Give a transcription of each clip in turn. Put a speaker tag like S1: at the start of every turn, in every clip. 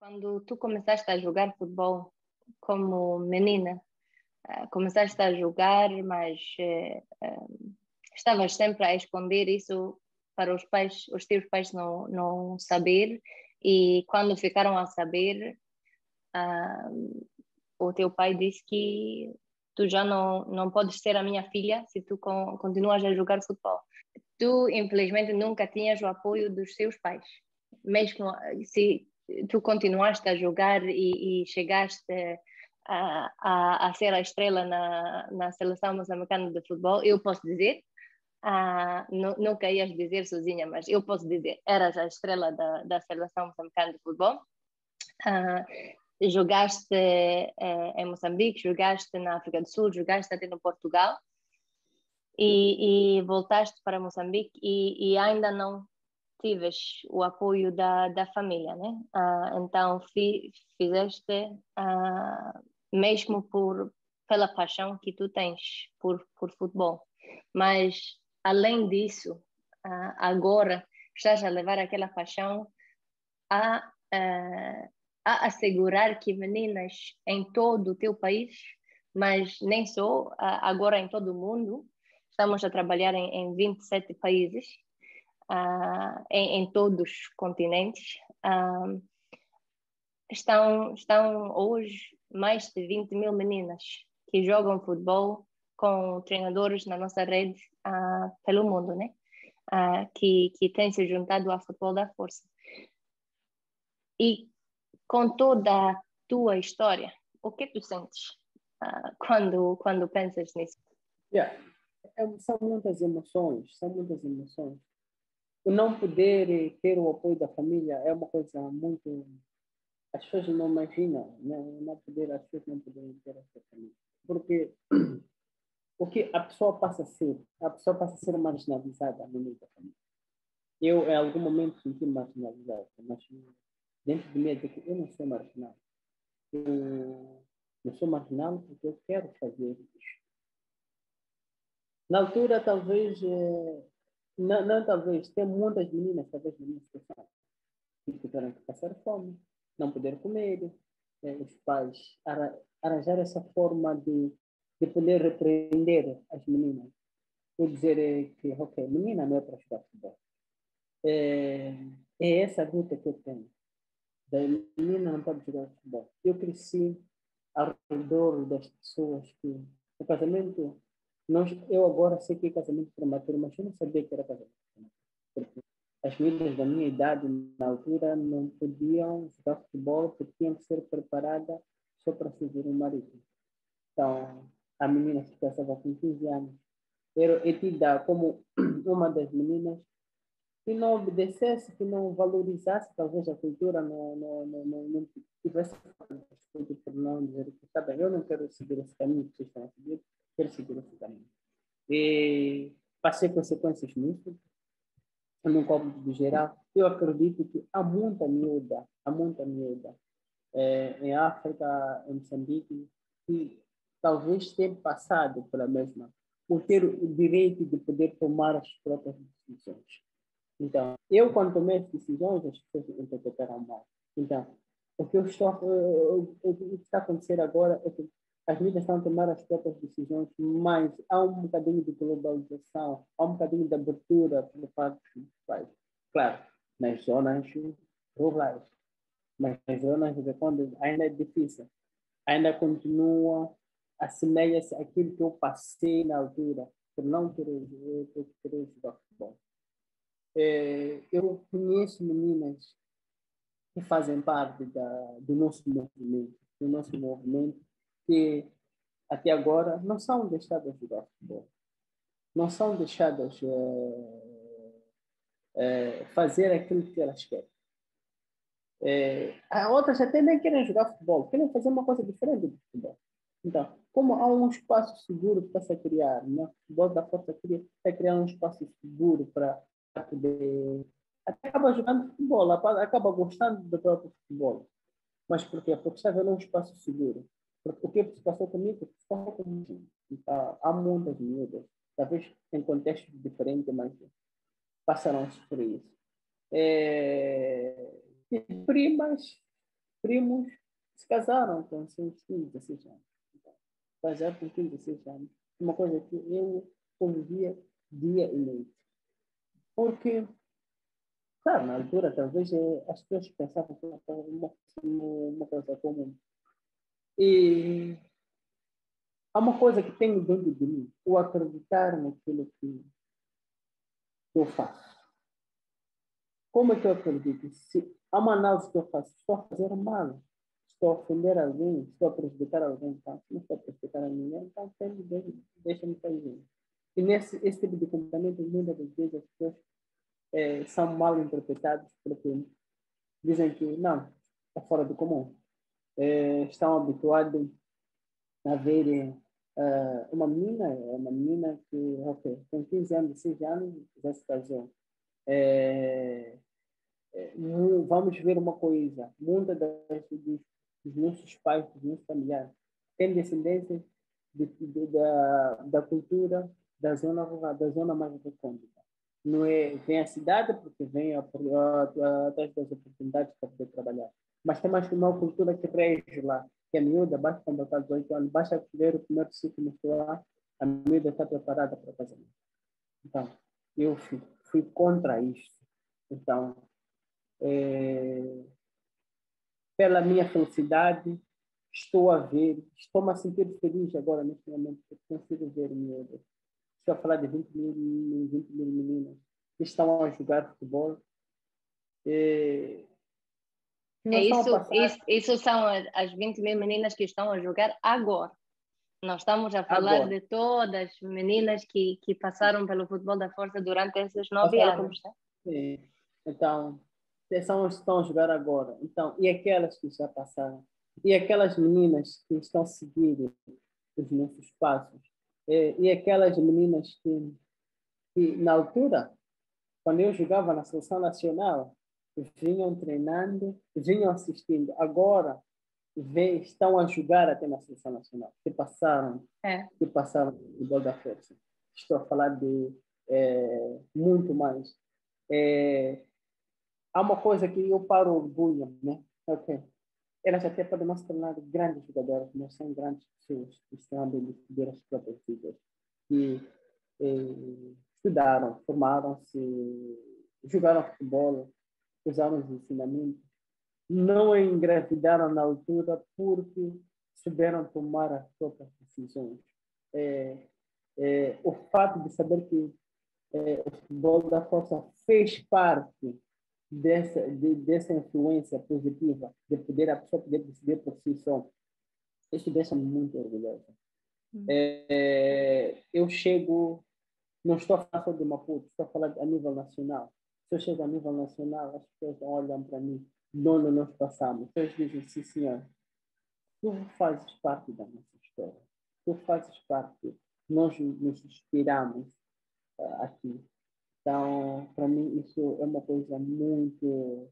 S1: Quando tu começaste a jogar futebol como menina, começaste a jogar, mas estavas sempre a esconder isso para os pais, os teus pais não saber, e quando ficaram a saber, ah, o teu pai disse que tu já não podes ser a minha filha se tu continuas a jogar futebol. Tu, infelizmente, nunca tinhas o apoio dos teus pais. Mesmo se tu continuaste a jogar e chegaste a ser a estrela na seleção moçambicana de futebol, eu posso dizer, nunca ias dizer sozinha, mas eu posso dizer, eras a estrela da seleção moçambicana de futebol. Ah, jogaste em Moçambique, jogaste na África do Sul, jogaste até no Portugal e voltaste para Moçambique e ainda não tives o apoio da família, né? Então fizeste mesmo pela paixão que tu tens por futebol. Mas além disso, agora estás a levar aquela paixão a, ah, a assegurar que meninas em todo o teu país, mas nem só, agora em todo o mundo, estamos a trabalhar em 27 países, em todos os continentes. Estão hoje mais de 20 mil meninas que jogam futebol com treinadores na nossa rede pelo mundo, né? Que têm se juntado ao futebol da força. E com toda a tua história, o que tu sentes quando pensas nisso?
S2: Yeah. São muitas emoções, são muitas emoções. O não poder ter o apoio da família é uma coisa muito. As pessoas não imaginam, né? As pessoas não poderem ter essa família. Porque o que a pessoa passa a ser marginalizada no meio da família. Eu, em algum momento, senti marginalizado, mas dentro de mim, é que eu não sou marginal. Eu sou marginal porque eu quero fazer isso. Na altura, talvez, não talvez, tem muitas meninas, talvez, na minha situação, que tiveram que passar fome, não poder comer, os pais arranjar essa forma de poder repreender as meninas. Por dizer que, ok, menina não é para jogar futebol. É essa luta que eu tenho. Da menina não pode jogar futebol. Eu cresci ao redor das pessoas que o casamento, eu agora sei que é casamento prematuro, mas eu não sabia que era casamento prematuro. Porque as meninas da minha idade, na altura, não podiam jogar futebol porque tinham que ser preparadas só para servir um marido. Então, a menina se casava com 15 anos. É tida como uma das meninas que não obedecesse, que não valorizasse talvez a cultura, não tivesse respeito por não dizer que, está bem, eu não quero seguir esse caminho que vocês estão a seguir, quero seguir esse caminho. E passei consequências nisso, no cômputo geral. Eu acredito que há muita miúda em África, em Moçambique, que talvez tenha passado pela mesma, por ter o direito de poder tomar as próprias decisões. Então, eu quando tomei as decisões, as pessoas interpretaram mal. Então, o que está a acontecer agora é que as mídias estão a tomar as próprias decisões, mas há um bocadinho de globalização, há um bocadinho de abertura por parte dos pais. Claro, nas zonas rurais, mas nas zonas de quando ainda é difícil, ainda continua, assemelha-se àquilo que eu passei na altura, por não querer jogar futebol. Eu conheço meninas que fazem parte do nosso movimento, que até agora não são deixadas de jogar futebol, não são deixadas fazer aquilo que elas querem. As outras até nem querem jogar futebol, querem fazer uma coisa diferente do futebol. Então, como há um espaço seguro que está -se a criar, né? O futebol da força está a criar um espaço seguro para poder. Até acaba jogando futebol, acaba gostando do próprio futebol. Mas por quê? Porque está vendo um espaço seguro. Porque o que se passou comigo, se passou comigo. Então, há muitas miúdas, talvez em contextos diferentes, mas passaram a sofrer isso. E primas primos se casaram com seus 15, 16 anos. Então, casaram com 15, 16 anos. Uma coisa que eu convivia dia e noite. Porque, claro, na altura, talvez as pessoas pensavam que era uma coisa comum. E há uma coisa que tenho dentro de mim, o acreditar naquilo que eu faço. Como é que eu acredito? Se há uma análise que eu faço, estou a fazer mal, estou a ofender alguém, estou a prejudicar alguém, então, se não estou a prejudicar a ninguém, então deixa-me fazer. E esse tipo de comportamento, muitas das vezes, as pessoas são mal interpretados porque dizem que não, é fora do comum. Estão habituados a ver uma menina que, ok, com 15 anos, 16 anos, já se casou. Vamos ver uma coisa, muitas dos nossos pais, dos nossos familiares, têm descendência da cultura da zona rural, da zona mais recôndita. Não é, vem a cidade porque vem atrás das oportunidades para poder trabalhar. Mas tem mais uma cultura que rege lá, que é miúda, basta quando está 18 anos, basta ver o primeiro ciclo menstrual, a miúda está preparada para o casamento. Então, eu fui contra isso. Então, pela minha felicidade, estou-me a sentir feliz agora neste momento, porque consigo ver miúdas. Estou a falar de 20 mil meninas que estão a jogar futebol, que não
S1: É
S2: estão a
S1: isso,
S2: passar
S1: isso são as 20 mil meninas que estão a jogar agora. Nós estamos a falar
S2: agora.
S1: de todas as meninas que passaram pelo futebol da força durante esses 9 anos,
S2: Passaram,
S1: né?
S2: sim. Então, são os que estão a jogar agora. Então, e aquelas que já passaram? E aquelas meninas que estão seguindo os nossos passos? E aquelas meninas que na altura, quando eu jogava na seleção nacional, vinham treinando, vinham assistindo. Agora, estão a jogar até na seleção nacional,
S1: É.
S2: que passaram no futebol da força. Estou a falar de muito mais. É, há uma coisa que eu paro orgulho, né? Okay. Elas até podem não se tornar grandes jogadoras, mas são grandes pessoas que estão a decidir as próprias vidas. Que estudaram, formaram-se, jogaram futebol, usaram os ensinamentos, não engravidaram na altura porque souberam tomar as próprias decisões. O fato de saber que o futebol da força fez parte dessa influência positiva, de poder a pessoa poder decidir por si só, isso deixa-me muito orgulhoso. Eu chego, não estou a falar só de Maputo, estou a falar a nível nacional. Se eu chego a nível nacional, as pessoas olham para mim, de onde nós passamos. As pessoas dizem, sim, senhor, tu fazes parte da nossa história. Tu fazes parte. Nós nos inspiramos aqui. Então, para mim, isso é uma coisa muito.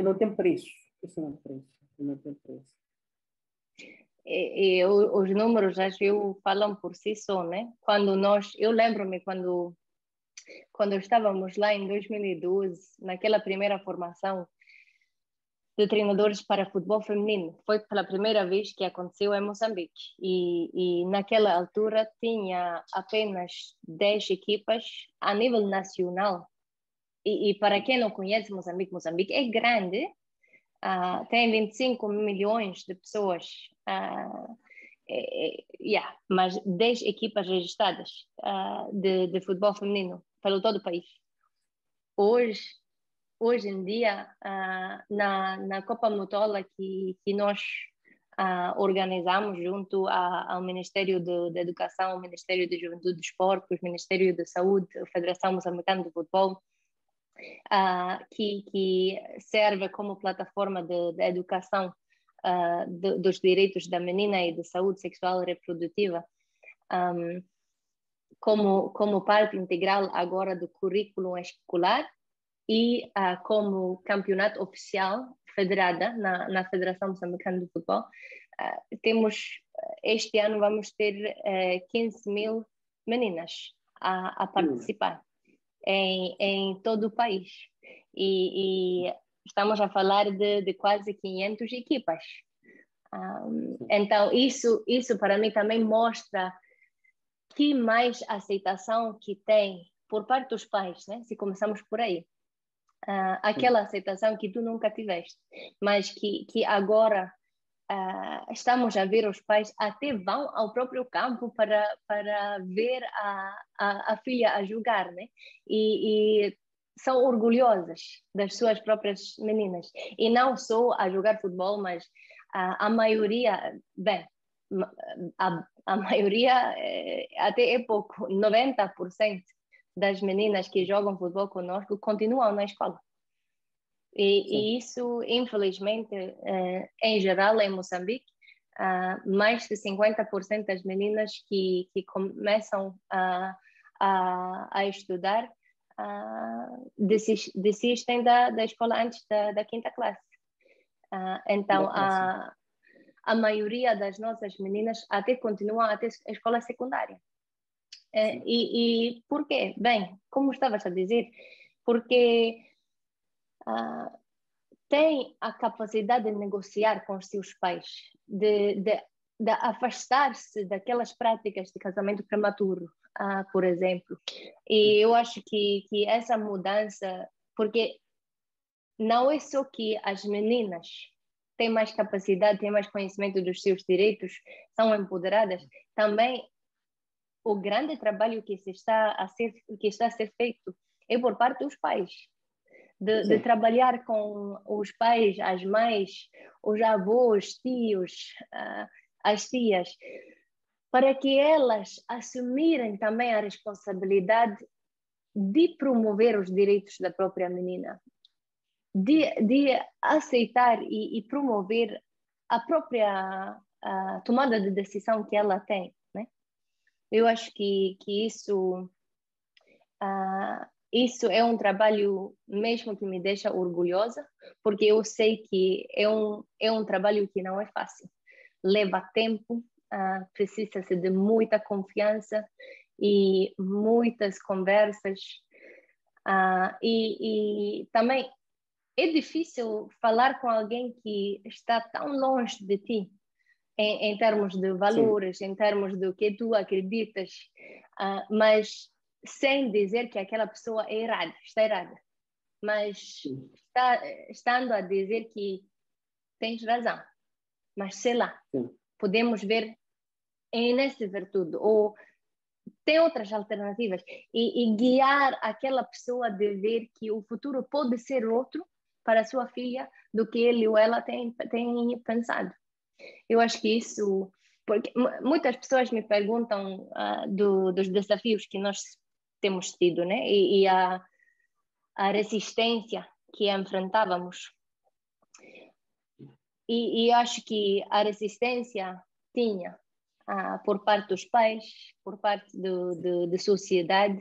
S2: Não tem preço. Isso não tem preço. Não tem preço.
S1: Os números, acho eu, falam por si só, né? Eu lembro-me quando estávamos lá em 2012, naquela primeira formação de treinadores para futebol feminino. Foi pela primeira vez que aconteceu em Moçambique. E naquela altura tinha apenas 10 equipas a nível nacional. E para quem não conhece Moçambique, Moçambique é grande, tem 25 milhões de pessoas, mas 10 equipas registradas de futebol feminino pelo todo o país. Hoje, hoje em dia, na Copa Motola que nós organizamos junto ao Ministério da Educação, ao Ministério da Juventude e do Esporte, o Ministério da Saúde, a Federação Moçambicana de Futebol, que serve como plataforma de educação dos direitos da menina e de saúde sexual e reprodutiva, como parte integral agora do currículo escolar e como campeonato oficial federada na Federação Moçambicana de Futebol. Este ano vamos ter 15 mil meninas a participar em todo o país. E estamos a falar de quase 500 equipas. Então, isso para mim também mostra que mais aceitação que tem por parte dos pais, né? Se começamos por aí. Aquela aceitação que tu nunca tiveste, mas que agora estamos a ver os pais até vão ao próprio campo para ver a filha a jogar, né? E são orgulhosas das suas próprias meninas. E não só a jogar futebol, mas a maioria, bem, a maioria até é pouco, 90% das meninas que jogam futebol conosco continuam na escola. E isso, infelizmente, em geral, em Moçambique, mais de 50% das meninas que começam a estudar desistem da escola antes da quinta classe. Então, a maioria das nossas meninas até continuam até a escola secundária. E por quê? Bem, como estavas a dizer, porque tem a capacidade de negociar com os seus pais, de afastar-se daquelas práticas de casamento prematuro, por exemplo. E eu acho que essa mudança, porque não é só que as meninas têm mais capacidade, têm mais conhecimento dos seus direitos, são empoderadas, também o grande trabalho que está a ser feito é por parte dos pais. De trabalhar com os pais, as mães, os avós, tios, as tias, para que elas assumirem também a responsabilidade de promover os direitos da própria menina, de aceitar e promover a própria tomada de decisão que ela tem, né? Eu acho que isso isso é um trabalho mesmo que me deixa orgulhosa, porque eu sei que é um trabalho que não é fácil. Leva tempo, precisa-se de muita confiança e muitas conversas. E também é difícil falar com alguém que está tão longe de ti, em termos de valores, em termos do que tu acreditas, mas sem dizer que aquela pessoa é errada, está errada, mas estando a dizer que tens razão, mas sei lá, podemos ver nesse virtude, ou tem outras alternativas, e guiar aquela pessoa de ver que o futuro pode ser outro para a sua filha do que ele ou ela tem pensado. Eu acho que isso, porque muitas pessoas me perguntam dos desafios que nós temos tido, né? E a resistência que enfrentávamos. E acho que a resistência tinha por parte dos pais, por parte da sociedade,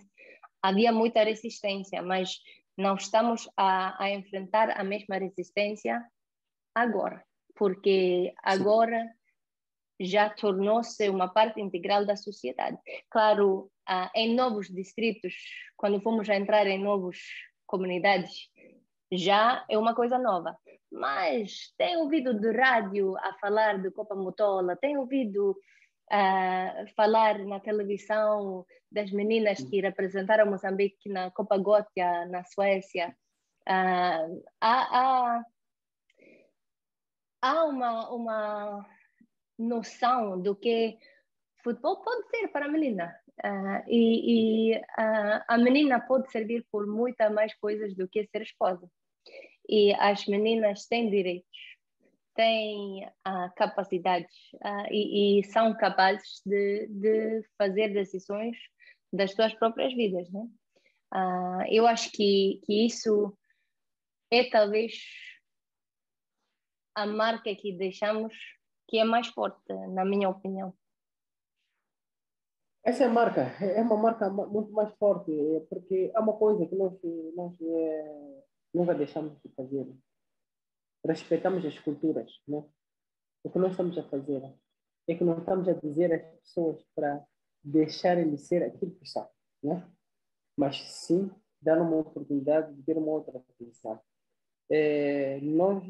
S1: havia muita resistência, mas não estamos a enfrentar a mesma resistência agora, porque agora já tornou-se uma parte integral da sociedade. Claro, em novos distritos, quando fomos a entrar em novas comunidades, já é uma coisa nova. Mas tenho ouvido de rádio a falar de Copa Motola, tenho ouvido falar na televisão das meninas que representaram Moçambique na Copa Gothia, na Suécia. Há uma noção do que futebol pode ser para a menina. A menina pode servir por muitas mais coisas do que ser esposa. E as meninas têm direitos, têm capacidades e são capazes de fazer decisões das suas próprias vidas, né? Eu acho que isso é talvez a marca que deixamos que é mais forte, na minha opinião.
S2: Essa marca é uma marca muito mais forte, porque é uma coisa que nós nunca deixamos de fazer. Respeitamos as culturas, né? O que nós estamos a fazer é que nós estamos a dizer às pessoas para deixarem de ser aquilo que são, né? Mas sim dar uma oportunidade de ter uma outra visão. Nós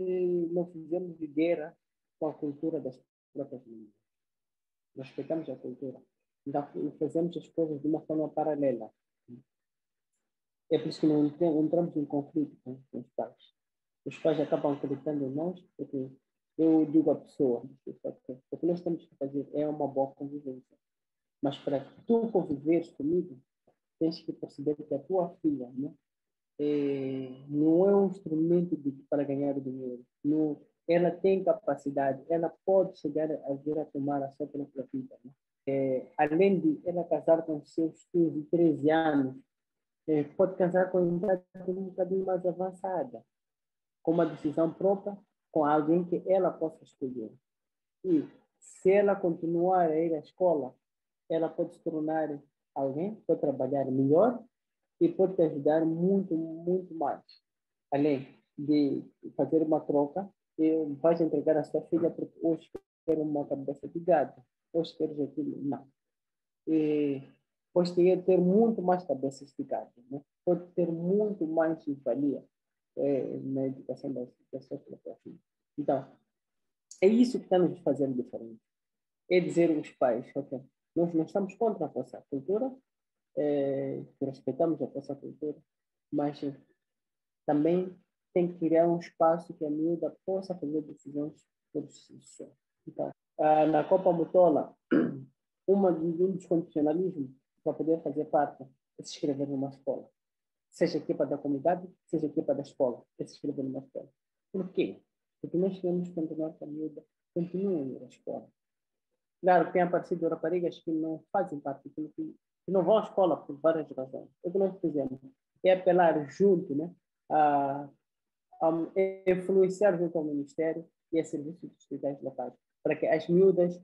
S2: não fizemos de guerra com a cultura das próprias línguas. Nós respeitamos a cultura. Então, fazemos as coisas de uma forma paralela. É por isso que não entramos em conflito com os pais. Os pais acabam acreditando em nós, porque eu digo à pessoa, o que nós temos que fazer é uma boa convivência. Mas para tu conviveres comigo, tens que perceber que a tua filha, né, não é um instrumento para ganhar dinheiro. Não, ela tem capacidade, ela pode chegar a vir a tomar a sua própria vida. Né? Além de ela casar com seus 15, 13 anos, pode casar com uma idade um bocadinho mais avançada, com uma decisão própria, com alguém que ela possa escolher. E se ela continuar a ir à escola, ela pode se tornar alguém, pode trabalhar melhor e pode te ajudar muito, muito mais. Além de fazer uma troca, vais entregar a sua filha porque hoje quer uma cabeça de gato, hoje queres aquilo, não. E pode ter muito mais cabeças de gato, né? Pode ter muito mais valia na educação da sua própria filha. Então, é isso que está nos fazendo diferente. É dizer aos pais, ok, nós não estamos contra a vossa cultura, respeitamos a vossa cultura, mas também tem que criar um espaço que a miúda possa fazer decisões por si só. Então, na Copa Mutola, um dos condicionalismos para poder fazer parte é se inscrever numa escola. Seja equipa da comunidade, seja equipa da escola, é se inscrever numa escola. Por quê? Porque nós queremos continuar com a miúda, continua a ir à escola. Claro, tem aparecido raparigas que não fazem parte, que não vão à escola por várias razões. O que nós fizemos é apelar junto, né, a influenciar junto ao Ministério e a serviços distritais locais, para que as miúdas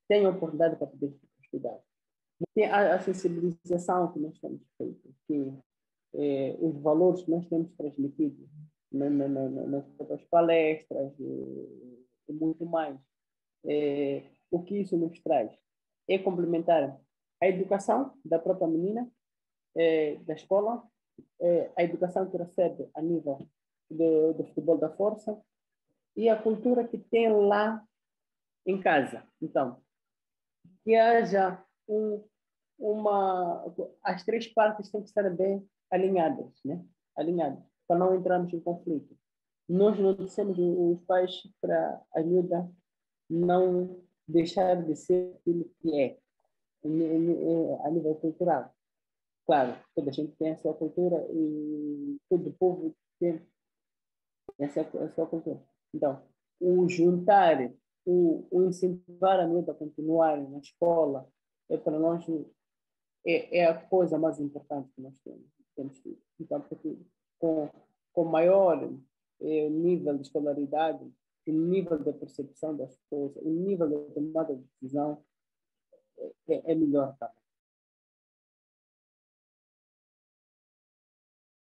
S2: tenham oportunidade para poder estudar. Tem a sensibilização que nós temos feito, que os valores que nós temos transmitido nas palestras e muito mais. O que isso nos traz? É complementar a educação da própria menina, da escola, a educação que recebe a nível do futebol da força e a cultura que tem lá em casa. Então, que haja uma... As três partes têm que estar bem alinhadas, né? Alinhadas, para não entrarmos em conflito. Nós não dissemos os pais para a miúda não deixar de ser aquilo que é a nível cultural. Claro, toda a gente tem a sua cultura e todo povo tem a sua cultura. Então, o juntar, o incentivar a miúda a continuar na escola, para nós é a coisa mais importante que nós temos tido. Então, porque com, com maior nível de escolaridade, o nível da percepção das coisas, o nível da tomada de decisão é melhor também.